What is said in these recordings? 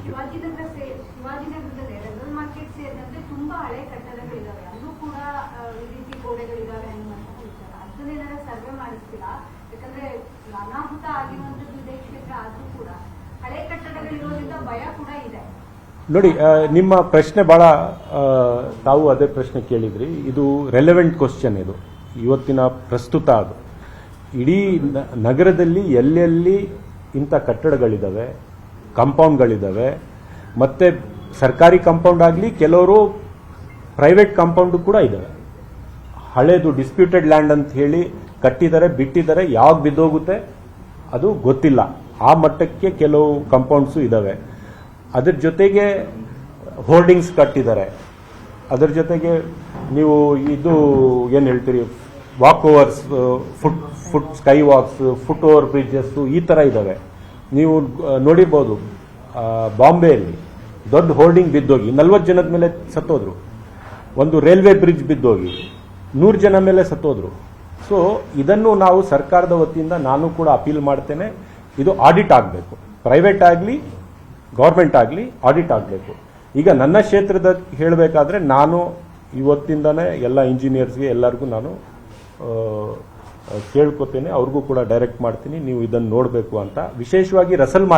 ಶಿವಾಜಿನಗರದಲ್ಲಿ rebel market ಸೇರಿದಂತೆ ತುಂಬಾ ಹಳೆ ಕಟ್ಟಡಗಳಿದಾವೆ, ಅಲ್ಲೂ ಕೂಡ ಈ ರೀತಿ ಗೋಡೆಗಳಿದಾವೆ ಅನ್ನುವಂತಹ ವಿಚಾರ. ಅದನ್ನೇನಾದ್ರೂ ಸರ್ವೆ ಮಾಡಿಸ್ತೀರಾ? ಯಾಕಂದ್ರೆ ಅನಾಹುತ ಆಗಿರುವಂತದ್ದು ಇದೇ ಕ್ಷೇತ್ರ ಆದ್ರೂ ಕೂಡ ಹಳೆ ಕಟ್ಟಡಗಳಿರೋದ್ರಿಂದ ಭಯ ಕೂಡ ಇದೆ. ನೋಡಿ, ನಿಮ್ಮ ಪ್ರಶ್ನೆ ಬಹಳ ತಾವು ಅದೇ ಪ್ರಶ್ನೆ ಕೇಳಿದ್ರಿ. ಇದು ರೆಲೆವೆಂಟ್ ಕ್ವಶನ್. ಇದು ಇವತ್ತಿನ ಪ್ರಸ್ತುತ. ಅದು ಇಡೀ ನಗರದಲ್ಲಿ ಎಲ್ಲೆಲ್ಲಿ ಇಂಥ ಕಟ್ಟಡಗಳಿದ್ದಾವೆ, ಕಾಂಪೌಂಡ್ಗಳಿದ್ದಾವೆ, ಮತ್ತು ಸರ್ಕಾರಿ ಕಾಂಪೌಂಡ್ ಆಗಲಿ, ಕೆಲವರು ಪ್ರೈವೇಟ್ ಕಾಂಪೌಂಡು ಕೂಡ ಇದ್ದಾವೆ. ಹಳೇದು ಡಿಸ್ಪ್ಯೂಟೆಡ್ ಲ್ಯಾಂಡ್ ಅಂತ ಹೇಳಿ ಕಟ್ಟಿದ್ದಾರೆ, ಬಿಟ್ಟಿದ್ದಾರೆ, ಯಾವಾಗ ಬಿದ್ದೋಗುತ್ತೆ ಅದು ಗೊತ್ತಿಲ್ಲ. ಆ ಮಟ್ಟಕ್ಕೆ ಕೆಲವು ಕಾಂಪೌಂಡ್ಸು ಇದ್ದಾವೆ. ಅದ್ರ ಜೊತೆಗೆ ಹೋರ್ಡಿಂಗ್ಸ್ ಕಟ್ಟಿದ್ದಾರೆ. ಅದರ ಜೊತೆಗೆ ನೀವು ಇದು ಏನು ಹೇಳ್ತೀರಿ, walk overs, foot sky walks, foot over bridges ಈ ಥರ ಇದ್ದಾವೆ. ನೀವು ನೋಡಿರ್ಬೋದು, ಬಾಂಬೆಯಲ್ಲಿ ದೊಡ್ಡ ಹೋರ್ಡಿಂಗ್ ಬಿದ್ದೋಗಿ 40 ಜನದ ಮೇಲೆ ಸತ್ತೋದ್ರು. ಒಂದು ರೈಲ್ವೆ ಬ್ರಿಡ್ಜ್ ಬಿದ್ದೋಗಿ 100 ಜನ ಮೇಲೆ ಸತ್ತೋದ್ರು. ಸೊ ಇದನ್ನು ನಾವು ಸರ್ಕಾರದ ವತಿಯಿಂದ ನಾನು ಕೂಡ ಅಪೀಲ್ ಮಾಡ್ತೇನೆ, ಇದು ಆಡಿಟ್ ಆಗಬೇಕು. ಪ್ರೈವೇಟ್ ಆಗಲಿ ಗೌರ್ಮೆಂಟ್ ಆಗಲಿ ಆಡಿಟ್ ಆಗಬೇಕು. ಈಗ ನನ್ನ ಕ್ಷೇತ್ರದ ಹೇಳಬೇಕಾದ್ರೆ ನಾನು ಇವತ್ತಿಂದನೇ ಎಲ್ಲ ಇಂಜಿನಿಯರ್ಸ್ಗೆ ಎಲ್ಲರಿಗೂ ನಾನು ಕೇಳ್ಕೊತೇನೆ, ಅವ್ರಿಗೂ ಕೂಡ ಡೈರೆಕ್ಟ್ ಮಾಡ್ತೀನಿ, ನೀವು ಇದನ್ನು ನೋಡಬೇಕು ಅಂತ. ವಿಶೇಷವಾಗಿ ರಸಲ್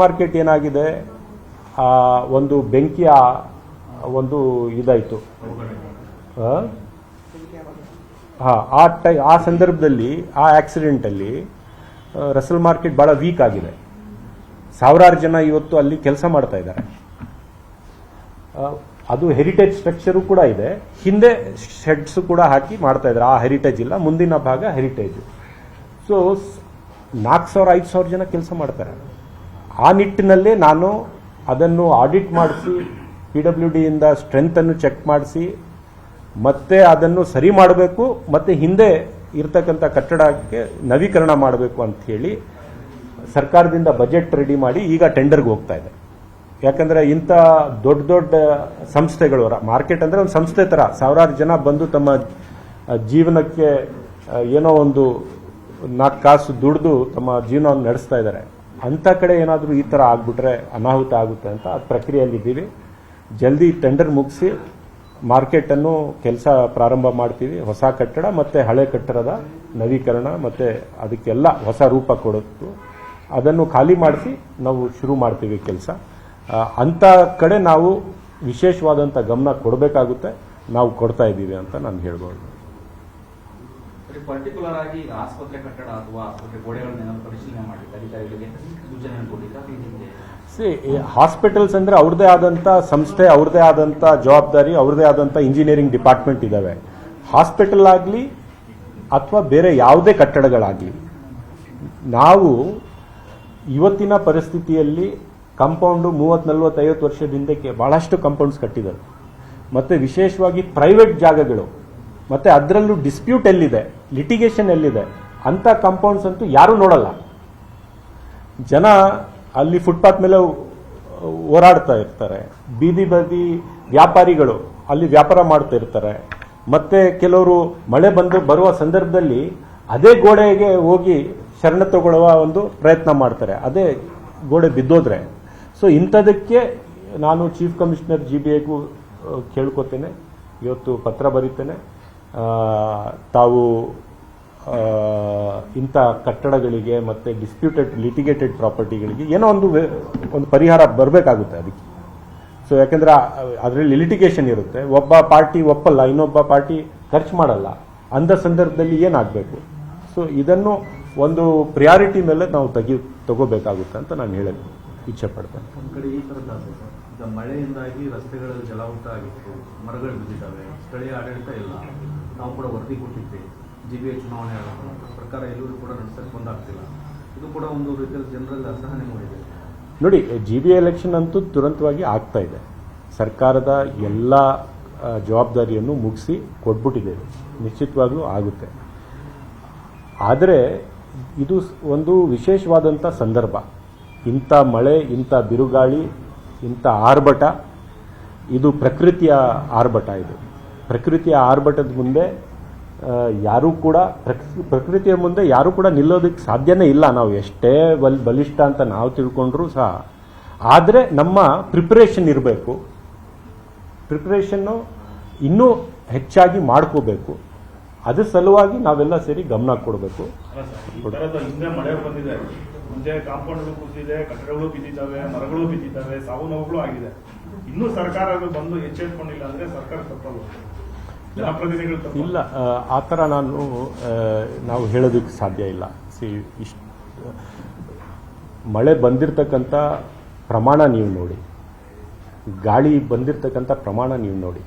ಮಾರ್ಕೆಟ್ ಏನಾಗಿದೆ, ಒಂದು ಬೆಂಕಿಯ ಒಂದು ಇದಾಯಿತು. ಆ ಸಂದರ್ಭದಲ್ಲಿ, ಆ ಆಕ್ಸಿಡೆಂಟಲ್ಲಿ ರಸಲ್ ಮಾರ್ಕೆಟ್ ಭಾಳ ವೀಕ್ ಆಗಿದೆ. ಸಾವಿರಾರು ಜನ ಇವತ್ತು ಅಲ್ಲಿ ಕೆಲಸ ಮಾಡ್ತಾ ಇದ್ದಾರೆ. ಅದು ಹೆರಿಟೇಜ್ ಸ್ಟ್ರಕ್ಚರು ಕೂಡ ಇದೆ. ಹಿಂದೆ ಶೆಡ್ಸ್ ಕೂಡ ಹಾಕಿ ಮಾಡ್ತಾ ಇದ್ದಾರೆ. ಆ ಹೆರಿಟೇಜ್ ಇಲ್ಲ, ಮುಂದಿನ ಭಾಗ ಹೆರಿಟೇಜ್. ಸೊ 4,000-5,000 ಜನ ಕೆಲಸ ಮಾಡ್ತಾರೆ. ಆ ನಿಟ್ಟಿನಲ್ಲೇ ನಾನು ಅದನ್ನು ಆಡಿಟ್ ಮಾಡಿಸಿ, PWD ಇಂದ ಸ್ಟ್ರೆಂತನ್ನು ಚೆಕ್ ಮಾಡಿಸಿ, ಮತ್ತೆ ಅದನ್ನು ಸರಿ ಮಾಡಬೇಕು, ಮತ್ತೆ ಹಿಂದೆ ಇರ್ತಕ್ಕಂಥ ಕಟ್ಟಡಕ್ಕೆ ನವೀಕರಣ ಮಾಡಬೇಕು ಅಂತ ಹೇಳಿ ಸರ್ಕಾರದಿಂದ ಬಜೆಟ್ ರೆಡಿ ಮಾಡಿ ಈಗ ಟೆಂಡರ್ಗೆ ಹೋಗ್ತಾ ಇದೆ. ಯಾಕಂದರೆ ಇಂಥ ದೊಡ್ಡ ಸಂಸ್ಥೆಗಳು, ಮಾರ್ಕೆಟ್ ಅಂದರೆ ಒಂದು ಸಂಸ್ಥೆ ಥರ, ಸಾವಿರಾರು ಜನ ಬಂದು ತಮ್ಮ ಜೀವನಕ್ಕೆ ಏನೋ ಒಂದು 4 ಕಾಸು ದುಡಿದು ತಮ್ಮ ಜೀವನವನ್ನು ನಡೆಸ್ತಾ ಇದ್ದಾರೆ. ಅಂಥ ಕಡೆ ಏನಾದರೂ ಈ ಥರ ಆಗಿಬಿಟ್ರೆ ಅನಾಹುತ ಆಗುತ್ತೆ ಅಂತ ಅದು ಪ್ರಕ್ರಿಯೆಯಲ್ಲಿದ್ದೀವಿ. ಜಲ್ದಿ ಟೆಂಡರ್ ಮುಗಿಸಿ ಮಾರ್ಕೆಟನ್ನು ಕೆಲಸ ಪ್ರಾರಂಭ ಮಾಡ್ತೀವಿ. ಹೊಸ ಕಟ್ಟಡ ಮತ್ತು ಹಳೆ ಕಟ್ಟಡದ ನವೀಕರಣ ಮತ್ತು ಅದಕ್ಕೆಲ್ಲ ಹೊಸ ರೂಪ ಕೊಡುತ್ತು. ಅದನ್ನು ಖಾಲಿ ಮಾಡಿಸಿ ನಾವು ಶುರು ಮಾಡ್ತೀವಿ ಕೆಲಸ. ಅಂಥ ಕಡೆ ನಾವು ವಿಶೇಷವಾದಂಥ ಗಮನ ಕೊಡಬೇಕಾಗುತ್ತೆ. ನಾವು ಕೊಡ್ತಾ ಇದ್ದೀವಿ ಅಂತ ನಾನು ಹೇಳ್ಬೋದು. ಪರ್ಟಿಕ್ಯುಲರ್ ಆಗಿ ಆಸ್ಪತ್ರೆ ಕಟ್ಟಡ ಅಥವಾ ಆಸ್ಪತ್ರೆ ಗೋಡೆಗಳನ್ನ ಪರಿಶೀಲನೆ ಮಾಡಿ ಅಧಿಕಾರಿಗಳಿಗೆ ಸೂಚನೆ ಕೊಟ್ಟಿದ್ದಾರೆ. ಹಾಸ್ಪಿಟಲ್ಸ್ ಅಂದರೆ ಅವ್ರದ್ದೇ ಆದಂಥ ಸಂಸ್ಥೆ, ಅವ್ರದ್ದೇ ಆದಂಥ ಜವಾಬ್ದಾರಿ, ಅವ್ರದ್ದೇ ಆದಂಥ ಇಂಜಿನಿಯರಿಂಗ್ ಡಿಪಾರ್ಟ್ಮೆಂಟ್ ಇದ್ದಾವೆ. ಹಾಸ್ಪಿಟಲ್ ಆಗಲಿ ಅಥವಾ ಬೇರೆ ಯಾವುದೇ ಕಟ್ಟಡಗಳಾಗಲಿ, ನಾವು ಇವತ್ತಿನ ಪರಿಸ್ಥಿತಿಯಲ್ಲಿ ಕಾಂಪೌಂಡು 30-40-50 ವರ್ಷದ ಹಿಂದಕ್ಕೆ ಭಾಳಷ್ಟು ಕಾಂಪೌಂಡ್ಸ್ ಕಟ್ಟಿದ್ದಾರೆ. ಮತ್ತು ವಿಶೇಷವಾಗಿ ಪ್ರೈವೇಟ್ ಜಾಗಗಳು, ಮತ್ತು ಅದರಲ್ಲೂ ಡಿಸ್ಪ್ಯೂಟ್ ಎಲ್ಲಿದೆ, ಲಿಟಿಗೇಷನ್ ಎಲ್ಲಿದೆ ಅಂಥ ಕಾಂಪೌಂಡ್ಸ್ ಅಂತೂ ಯಾರೂ ನೋಡಲ್ಲ. ಜನ ಅಲ್ಲಿ ಫುಟ್ಪಾತ್ ಮೇಲೆ ಓಡಾಡ್ತಾ ಇರ್ತಾರೆ. ಬೀದಿ ವ್ಯಾಪಾರಿಗಳು ಅಲ್ಲಿ ವ್ಯಾಪಾರ ಮಾಡ್ತಾ ಇರ್ತಾರೆ. ಮತ್ತು ಕೆಲವರು ಮಳೆ ಬರುವ ಸಂದರ್ಭದಲ್ಲಿ ಅದೇ ಗೋಡೆಗೆ ಹೋಗಿ ಶರಣ ತಗೊಳ್ಳುವ ಒಂದು ಪ್ರಯತ್ನ ಮಾಡ್ತಾರೆ, ಅದೇ ಗೋಡೆ ಬಿದ್ದೋದ್ರೆ. ಸೊ ಇಂಥದಕ್ಕೆ ನಾನು ಚೀಫ್ ಕಮಿಷನರ್ GBAಗೂ ಕೇಳ್ಕೊತೇನೆ, ಇವತ್ತು ಪತ್ರ ಬರೀತೇನೆ. ತಾವು ಇಂಥ ಕಟ್ಟಡಗಳಿಗೆ ಮತ್ತು ಲಿಟಿಗೇಟೆಡ್ ಪ್ರಾಪರ್ಟಿಗಳಿಗೆ ಏನೋ ಒಂದು ಪರಿಹಾರ ಬರಬೇಕಾಗುತ್ತೆ ಅದಕ್ಕೆ. ಸೊ ಯಾಕೆಂದರೆ ಅದರಲ್ಲಿ ಲಿಟಿಗೇಷನ್ ಇರುತ್ತೆ, ಒಬ್ಬ ಪಾರ್ಟಿ ಒಪ್ಪಲ್ಲ, ಇನ್ನೊಬ್ಬ ಪಾರ್ಟಿ ಖರ್ಚು ಮಾಡಲ್ಲ. ಅಂಥ ಸಂದರ್ಭದಲ್ಲಿ ಏನಾಗಬೇಕು? ಸೊ ಇದನ್ನು ಒಂದು ಪ್ರಿಯಾರಿಟಿ ಮೇಲೆ ನಾವು ತಗೋಬೇಕಾಗುತ್ತೆ ಅಂತ ನಾನು ಹೇಳಲು ಇಚ್ಛೆ ಪಡ್ತೇನೆ. ಒಂದು ಕಡೆ ಈ ಥರದ್ದಾಗಿದೆ ಸರ್, ಈಗ ಮಳೆಯಿಂದಾಗಿ ರಸ್ತೆಗಳಲ್ಲಿ ಜಲಾವೃತ ಆಗಿತ್ತು, ಮರಗಳು ಬಿದ್ದಿದ್ದಾವೆ, ಸ್ಥಳೀಯ ಆಡಳಿತ ಇಲ್ಲ. ನಾವು ಕೂಡ ವರದಿ ಕೊಟ್ಟಿದ್ವಿ. GBA ಚುನಾವಣೆ ಪ್ರಕಾರ ಎಲ್ಲರೂ ಕೂಡ ನಡೆಸಕ್ಕೆ ಬಂದಾಗ್ತಿಲ್ಲ. ಇದು ಕೂಡ ಒಂದು ರೀತಿಯಲ್ಲಿ ಜನರಲ್ಲಿ ಅಸಹನೆ ಮೂಡಿದೆ. ನೋಡಿ, GBA ಎಲೆಕ್ಷನ್ ಅಂತೂ ತುರಂತವಾಗಿ ಆಗ್ತಾ ಇದೆ. ಸರ್ಕಾರದ ಎಲ್ಲ ಜವಾಬ್ದಾರಿಯನ್ನು ಮುಗಿಸಿ ಕೊಟ್ಬಿಟ್ಟಿದ್ದೇವೆ, ನಿಶ್ಚಿತವಾಗ್ಲೂ ಆಗುತ್ತೆ. ಆದರೆ ಇದು ಒಂದು ವಿಶೇಷವಾದಂಥ ಸಂದರ್ಭ. ಇಂಥ ಮಳೆ, ಇಂಥ ಬಿರುಗಾಳಿ, ಇಂಥ ಆರ್ಭಟ, ಇದು ಪ್ರಕೃತಿಯ ಆರ್ಭಟ. ಇದು ಪ್ರಕೃತಿಯ ಆರ್ಭಟದ ಮುಂದೆ ಯಾರೂ ಕೂಡ ಪ್ರಕೃತಿಯ ಮುಂದೆ ಯಾರೂ ಕೂಡ ನಿಲ್ಲೋದಕ್ಕೆ ಸಾಧ್ಯನೇ ಇಲ್ಲ. ನಾವು ಎಷ್ಟೇ ಬಲಿಷ್ಠ ಅಂತ ನಾವು ತಿಳ್ಕೊಂಡ್ರೂ ಸಹ ಆದರೆ ನಮ್ಮ ಪ್ರಿಪ್ರೇಷನ್ ಇರಬೇಕು, ಪ್ರಿಪ್ರೇಷನ್ನು ಇನ್ನೂ ಹೆಚ್ಚಾಗಿ ಮಾಡ್ಕೋಬೇಕು. ಅದ್ರ ಸಲುವಾಗಿ ನಾವೆಲ್ಲ ಸೇರಿ ಗಮನ ಕೊಡಬೇಕು. ಹಿಂದೆ ಮಳೆ ಬಂದಿದೆ, ಮುಂದೆ ಕಾಂಪೌಂಡ್ಗಳು ಕುಸಿದಿದೆ, ಕಟ್ಟಡಗಳು ಬಿದ್ದಿದ್ದಾವೆ, ಮರಗಳು ಬಿದ್ದಿದ್ದಾವೆ, ಸಾವು ನೋವುಗಳು ಆಗಿದೆ. ಇನ್ನೂ ಸರ್ಕಾರ ಬಂದು ಎಚ್ಚೆತ್ಕೊಂಡಿಲ್ಲ ಅಂದ್ರೆ ಸರ್ಕಾರ ತಪ್ಪಲ್ಲ, ಜನಪ್ರತಿನಿಧಿಗಳು ತಪ್ಪಲ್ಲ. ಇಲ್ಲ, ಆ ಥರ ನಾವು ಹೇಳೋದಕ್ಕೆ ಸಾಧ್ಯ ಇಲ್ಲ. ಮಳೆ ಬಂದಿರತಕ್ಕಂಥ ಪ್ರಮಾಣ ನೀವು ನೋಡಿ, ಗಾಳಿ ಬಂದಿರತಕ್ಕಂಥ ಪ್ರಮಾಣ ನೀವು ನೋಡಿ.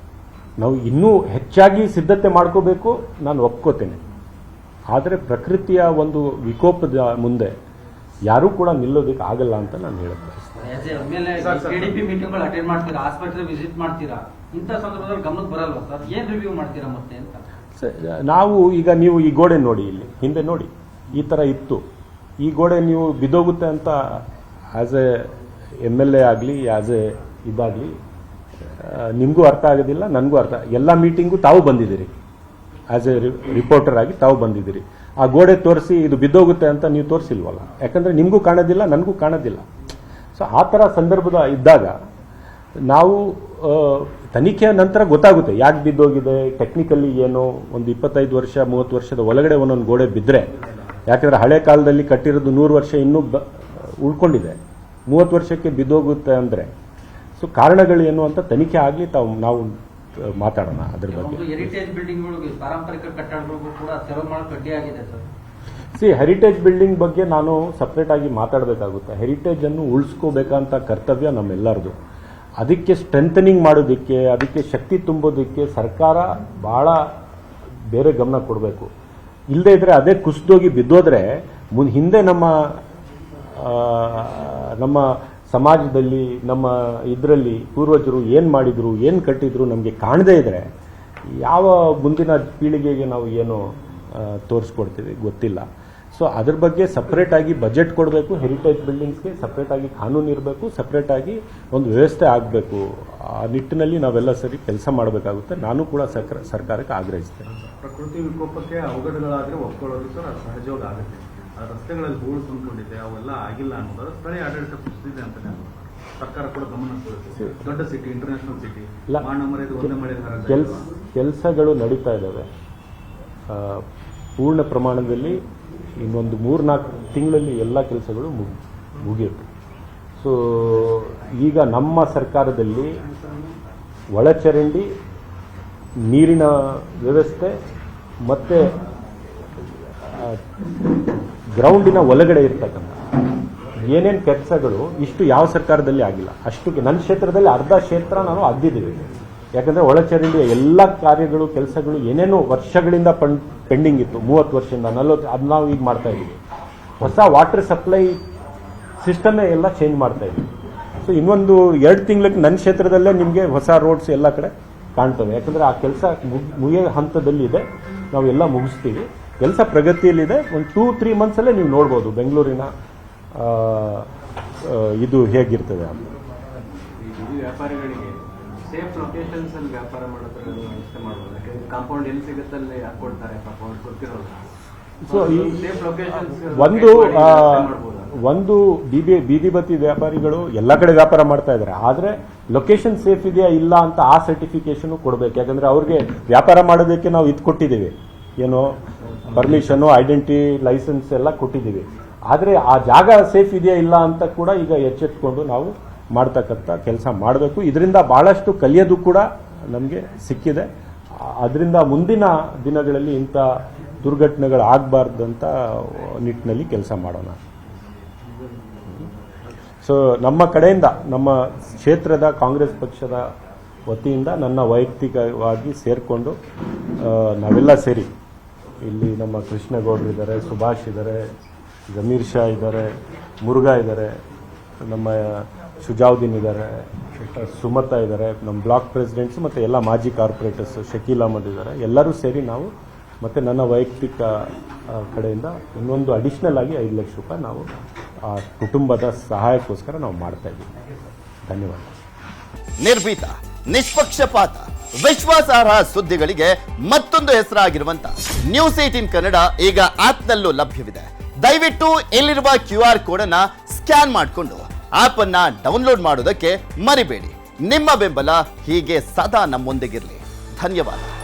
ನಾವು ಇನ್ನೂ ಹೆಚ್ಚಾಗಿ ಸಿದ್ಧತೆ ಮಾಡ್ಕೋಬೇಕು, ನಾನು ಒಪ್ಕೋತೇನೆ. ಆದರೆ ಪ್ರಕೃತಿಯ ಒಂದು ವಿಕೋಪದ ಮುಂದೆ ಯಾರೂ ಕೂಡ ನಿಲ್ಲೋದಕ್ಕೆ ಆಗಲ್ಲ ಅಂತ ನಾನು ಹೇಳುತ್ತೇನೆ. ಕೆಡಿಪಿ ಮೀಟಿಂಗ್ಗಳು ಅಟೆಂಡ್ ಮಾಡ್ತೀರಾ, ಆಸ್ಪತ್ರೆ ವಿಸಿಟ್ ಮಾಡ್ತೀರಾ, ಇಂಥ ಸಂದರ್ಭದಲ್ಲಿ ಗಮನಕ್ಕೆ ಬರಲ್ವಾ ಸರ್? ಏನ್ ರಿವ್ಯೂ ಮಾಡ್ತೀರಾ ಮತ್ತೆ ಅಂತ? ನಾವು ಈಗ ನೀವು ಈ ಗೋಡೆ ನೋಡಿ, ಇಲ್ಲಿ ಹಿಂದೆ ನೋಡಿ, ಈ ಥರ ಇತ್ತು. ಈ ಗೋಡೆ ನೀವು ಬಿದ್ದೋಗುತ್ತೆ ಅಂತ ಆಸ್ ಎ MLA ಆಗಲಿ, ಆಸ್ ಎ ಇದಾಗಲಿ, ನಿಮಗೂ ಅರ್ಥ ಆಗೋದಿಲ್ಲ, ನನಗೂ ಎಲ್ಲ ಮೀಟಿಂಗು ತಾವು ಬಂದಿದ್ದೀರಿ, ಆಸ್ ಎ ರಿಪೋರ್ಟರ್ ಆಗಿ ತಾವು ಬಂದಿದ್ದೀರಿ. ಆ ಗೋಡೆ ತೋರಿಸಿ ಇದು ಬಿದ್ದೋಗುತ್ತೆ ಅಂತ ನೀವು ತೋರಿಸಿಲ್ವಲ್ಲ, ಯಾಕಂದರೆ ನಿಮಗೂ ಕಾಣೋದಿಲ್ಲ, ನನಗೂ ಕಾಣೋದಿಲ್ಲ. ಸೊ ಆ ಥರ ಸಂದರ್ಭದ ಇದ್ದಾಗ ನಾವು ತನಿಖೆಯ ನಂತರ ಗೊತ್ತಾಗುತ್ತೆ ಯಾಕೆ ಬಿದ್ದೋಗಿದೆ, ಟೆಕ್ನಿಕಲಿ ಏನು. ಒಂದು 25 ವರ್ಷ 30 ವರ್ಷದ ಒಳಗಡೆ ಒಂದೊಂದು ಗೋಡೆ ಬಿದ್ದರೆ, ಯಾಕೆಂದರೆ ಹಳೆ ಕಾಲದಲ್ಲಿ ಕಟ್ಟಿರೋದು 100 ವರ್ಷ ಇನ್ನೂ ಉಳ್ಕೊಂಡಿದೆ, 30 ವರ್ಷಕ್ಕೆ ಬಿದ್ದೋಗುತ್ತೆ ಅಂದರೆ ಸೊ ಕಾರಣಗಳೇನು ಅಂತ ತನಿಖೆ ಆಗಲಿ, ನಾವು ಮಾತಾಡೋಣ ಅದ್ರ ಬಗ್ಗೆ. ಹೆರಿಟೇಜ್ ಬಿಲ್ಡಿಂಗ್ಗಳು, ಪಾರಂಪರಿಕ ಕಟ್ಟಡಗಳಿಗೂ ಕೂಡ ತೆರವು ಮಾಡೋಕೆ ಅಡ್ಡಿಯಾಗಿದೆ ಸರ್. ಹೆರಿಟೇಜ್ ಬಿಲ್ಡಿಂಗ್ ಬಗ್ಗೆ ನಾನು ಸಪ್ರೇಟ್ ಆಗಿ ಮಾತಾಡಬೇಕಾಗುತ್ತೆ. ಹೆರಿಟೇಜ್ ಅನ್ನು ಉಳಿಸ್ಕೋಬೇಕಂತ ಕರ್ತವ್ಯ ನಮ್ಮೆಲ್ಲರದು. ಅದಕ್ಕೆ ಸ್ಟ್ರೆಂಥನಿಂಗ್ ಮಾಡೋದಕ್ಕೆ, ಅದಕ್ಕೆ ಶಕ್ತಿ ತುಂಬೋದಕ್ಕೆ ಸರ್ಕಾರ ಬಹಳ ಬೇರೆ ಗಮನ ಕೊಡಬೇಕು. ಇಲ್ಲದೇ ಇದ್ರೆ ಅದೇ ಕುಸಿದೋಗಿ ಬಿದ್ದೋದ್ರೆ ಹಿಂದೆ ನಮ್ಮ ಸಮಾಜದಲ್ಲಿ, ನಮ್ಮ ಇದರಲ್ಲಿ ಪೂರ್ವಜರು ಏನು ಮಾಡಿದ್ರು, ಏನು ಕಟ್ಟಿದ್ರು ನಮಗೆ ಕಾಣದೇ ಇದ್ರೆ ಯಾವ ಮುಂದಿನ ಪೀಳಿಗೆಗೆ ನಾವು ಏನು ತೋರಿಸ್ಕೊಡ್ತೀವಿ ಗೊತ್ತಿಲ್ಲ. ಸೊ ಅದ್ರ ಬಗ್ಗೆ ಸಪ್ರೇಟಾಗಿ ಬಜೆಟ್ ಕೊಡಬೇಕು, ಹೆರಿಟೇಜ್ ಬಿಲ್ಡಿಂಗ್ಸ್ಗೆ ಸಪ್ರೇಟಾಗಿ ಕಾನೂನು ಇರಬೇಕು, ಸಪ್ರೇಟಾಗಿ ಒಂದು ವ್ಯವಸ್ಥೆ ಆಗಬೇಕು. ಆ ನಿಟ್ಟಿನಲ್ಲಿ ನಾವೆಲ್ಲ ಸರಿ ಕೆಲಸ ಮಾಡಬೇಕಾಗುತ್ತೆ. ನಾನು ಕೂಡ ಸರ್ಕಾರಕ್ಕೆ ಆಗ್ರಹಿಸ್ತೇನೆ. ಪ್ರಕೃತಿ ವಿಕೋಪಕ್ಕೆ ಅವಘಡಗಳಾದರೆ ಒಪ್ಕೊಳ್ಳೋದು ಸರ್, ಅದು ಸಹಜವಾಗಿ ಆಗುತ್ತೆ. ಆ ರಸ್ತೆಗಳಲ್ಲಿ ಹೂಳು ತುಂಬಿಕೊಂಡಿದೆ, ಅವೆಲ್ಲ ಆಗಿಲ್ಲ ಅನ್ನೋದು ಸ್ಥಳೀಯ ಆಡಳಿತ ಕುಸಿದಿದೆ ಅಂತ ಸರ್ಕಾರ ಕೂಡ ಗಮನ ಕೊಡುತ್ತೆ. ದೊಡ್ಡ ಸಿಟಿ, ಇಂಟರ್ನ್ಯಾಷನಲ್ ಸಿಟಿ, ಒಂದೇ ಮಳೆ ಕೆಲಸಗಳು ನಡೀತಾ ಇದ್ದಾವೆ ಪೂರ್ಣ ಪ್ರಮಾಣದಲ್ಲಿ. ಇನ್ನೊಂದು 3-4 ತಿಂಗಳಲ್ಲಿ ಎಲ್ಲ ಕೆಲಸಗಳು ಮುಗಿಯುತ್ತೆ. ಸೊ ಈಗ ನಮ್ಮ ಸರ್ಕಾರದಲ್ಲಿ ಒಳಚರಂಡಿ, ನೀರಿನ ವ್ಯವಸ್ಥೆ ಮತ್ತು ಗ್ರೌಂಡಿನ ಒಳಗಡೆ ಇರ್ತಕ್ಕಂಥ ಏನೇನು ಕೆಲಸಗಳು ಇಷ್ಟು ಯಾವ ಸರ್ಕಾರದಲ್ಲಿ ಆಗಿಲ್ಲ. ಅಷ್ಟು ನನ್ನ ಕ್ಷೇತ್ರದಲ್ಲಿ ಅರ್ಧ ಕ್ಷೇತ್ರ ನಾನು ಅಗ್ದಿದ್ದೀವಿ. ಯಾಕಂದರೆ ಒಳಚರಂಡಿಯ ಎಲ್ಲ ಕಾರ್ಯಗಳು, ಕೆಲಸಗಳು ಏನೇನು ವರ್ಷಗಳಿಂದ ಪೆಂಡಿಂಗ್ ಇತ್ತು, 30 ವರ್ಷದಿಂದ 40, ಅದು ನಾವು ಈಗ ಮಾಡ್ತಾ ಇದ್ದೀವಿ. ಹೊಸ ವಾಟರ್ ಸಪ್ಲೈ ಸಿಸ್ಟಮೇ ಎಲ್ಲ ಚೇಂಜ್ ಮಾಡ್ತಾ ಇದ್ದೀವಿ. ಸೊ ಇನ್ನೊಂದು 2 ತಿಂಗಳಿಗೆ ನನ್ನ ಕ್ಷೇತ್ರದಲ್ಲೇ ನಿಮಗೆ ಹೊಸ ರೋಡ್ಸ್ ಎಲ್ಲ ಕಡೆ ಕಾಣ್ತವೆ. ಯಾಕಂದರೆ ಆ ಕೆಲಸ ಮುಗಿಯೋ ಹಂತದಲ್ಲಿದೆ, ನಾವೆಲ್ಲ ಮುಗಿಸ್ತೀವಿ. ಕೆಲಸ ಪ್ರಗತಿಯಲ್ಲಿದೆ. ಒಂದು 2-3 ಮಂತ್ಸಲ್ಲೇ ನೀವು ನೋಡ್ಬೋದು ಬೆಂಗಳೂರಿನ ಇದು ಹೇಗಿರ್ತದೆ ಅಂತ. ವ್ಯಾಪಾರಿಗಳಿಗೆ ಸೇಫ್ ಲೊಕೇಶನ್ಸ್ ಅಲ್ಲಿ ವ್ಯಾಪಾರ ಮಾಡೋದ್ರ ವ್ಯವಸ್ಥೆ ಮಾಡ್ಬೋದು. ಯಾಕಂದ್ರೆ ಕಾಂಪೌಂಡ್ ಎಲ್ಲಿ ಸಿಗುತ್ತೆ ಅಲ್ಲಿ ಹಾಕೊಡ್ತಾರೆ, ಪಾಪ ಅವ್ರು ಗೊತ್ತಿರೋದು. ಸೊ ಸೇಫ್ ಲೊಕೇಶನ್ಸ್ ಒಂದು ಬೀದಿ ಬದಿ ವ್ಯಾಪಾರಿಗಳು ಎಲ್ಲ ಕಡೆ ವ್ಯಾಪಾರ ಮಾಡ್ತಾ ಇದ್ದಾರೆ. ಆದರೆ ಲೊಕೇಶನ್ ಸೇಫ್ ಇದೆಯಾ ಇಲ್ಲ ಅಂತ ಆ ಸರ್ಟಿಫಿಕೇಶನ್ ಕೊಡಬೇಕು. ಯಾಕಂದ್ರೆ ಅವ್ರಿಗೆ ವ್ಯಾಪಾರ ಮಾಡೋದಕ್ಕೆ ನಾವು ಇದು ಕೊಟ್ಟಿದ್ದೀವಿ, ಏನೋ ಪರ್ಮಿಷನು, ಐಡೆಂಟಿ, ಲೈಸೆನ್ಸ್ ಎಲ್ಲ ಕೊಟ್ಟಿದ್ದೀವಿ. ಆದರೆ ಆ ಜಾಗ ಸೇಫ್ ಇದೆಯಾ ಇಲ್ಲ ಅಂತ ಕೂಡ ಈಗ ಎಚ್ಚೆತ್ಕೊಂಡು ನಾವು ಮಾಡ್ತಕ್ಕಂಥ ಕೆಲಸ ಮಾಡಬೇಕು. ಇದರಿಂದ ಭಾಳಷ್ಟು ಕಲಿಯೋದು ಕೂಡ ನಮಗೆ ಸಿಕ್ಕಿದೆ. ಅದರಿಂದ ಮುಂದಿನ ದಿನಗಳಲ್ಲಿ ಇಂಥ ದುರ್ಘಟನೆಗಳು ಆಗಬಾರ್ದಂತ ನಿಟ್ಟಿನಲ್ಲಿ ಕೆಲಸ ಮಾಡೋಣ. ಸೊ ನಮ್ಮ ಕಡೆಯಿಂದ, ನಮ್ಮ ಕ್ಷೇತ್ರದ ಕಾಂಗ್ರೆಸ್ ಪಕ್ಷದ ವತಿಯಿಂದ ನನ್ನ ವೈಯಕ್ತಿಕವಾಗಿ ಸೇರಿಕೊಂಡು ನಾವೆಲ್ಲ ಸೇರಿ, ಇಲ್ಲಿ ನಮ್ಮ ಕೃಷ್ಣಗೌಡರು ಇದ್ದಾರೆ, ಸುಭಾಷ್ ಇದ್ದಾರೆ, ಜಮೀರ್ ಶಾ ಇದ್ದಾರೆ, ಮುರುಘಾ ಇದ್ದಾರೆ, ನಮ್ಮ ಶುಜಾವುದ್ದೀನ್ ಇದ್ದಾರೆ, ಸುಮತಾ ಇದ್ದಾರೆ, ನಮ್ಮ ಬ್ಲಾಕ್ ಪ್ರೆಸಿಡೆಂಟ್ಸ್ ಮತ್ತು ಎಲ್ಲ ಮಾಜಿ ಕಾರ್ಪೊರೇಟರ್ಸ್, ಶಕೀಲ್ ಅಹಮದ್ ಇದ್ದಾರೆ. ಎಲ್ಲರೂ ಸೇರಿ ನಾವು ಮತ್ತು ನನ್ನ ವೈಯಕ್ತಿಕ ಕಡೆಯಿಂದ ಇನ್ನೊಂದು ಅಡಿಷ್ನಲ್ ಆಗಿ 5 ಲಕ್ಷ ರೂಪಾಯಿ ನಾವು ಆ ಕುಟುಂಬದ ಸಹಾಯಕ್ಕೋಸ್ಕರ ನಾವು ಮಾಡ್ತಾ ಇದ್ದೀವಿ. ಧನ್ಯವಾದ. ನಿರ್ಭೀತ, ನಿಷ್ಪಕ್ಷಪಾತ, ವಿಶ್ವಾಸಾರ್ಹ ಸುದ್ದಿಗಳಿಗೆ ಮತ್ತೊಂದು ಹೆಸರಾಗಿರುವಂತ ನ್ಯೂಸ್ 18 ಕನ್ನಡ ಈಗ ಆಪ್ನಲ್ಲೂ ಲಭ್ಯವಿದೆ. ದಯವಿಟ್ಟು ಇಲ್ಲಿರುವ QR ಕೋಡ್ ಅನ್ನ ಸ್ಕ್ಯಾನ್ ಮಾಡಿಕೊಂಡು ಆಪ್ ಅನ್ನ ಡೌನ್ಲೋಡ್ ಮಾಡೋದಕ್ಕೆ ಮರಿಬೇಡಿ. ನಿಮ್ಮ ಬೆಂಬಲ ಹೀಗೆ ಸದಾ ನಮ್ಮೊಂದಿಗಿರಲಿ. ಧನ್ಯವಾದ.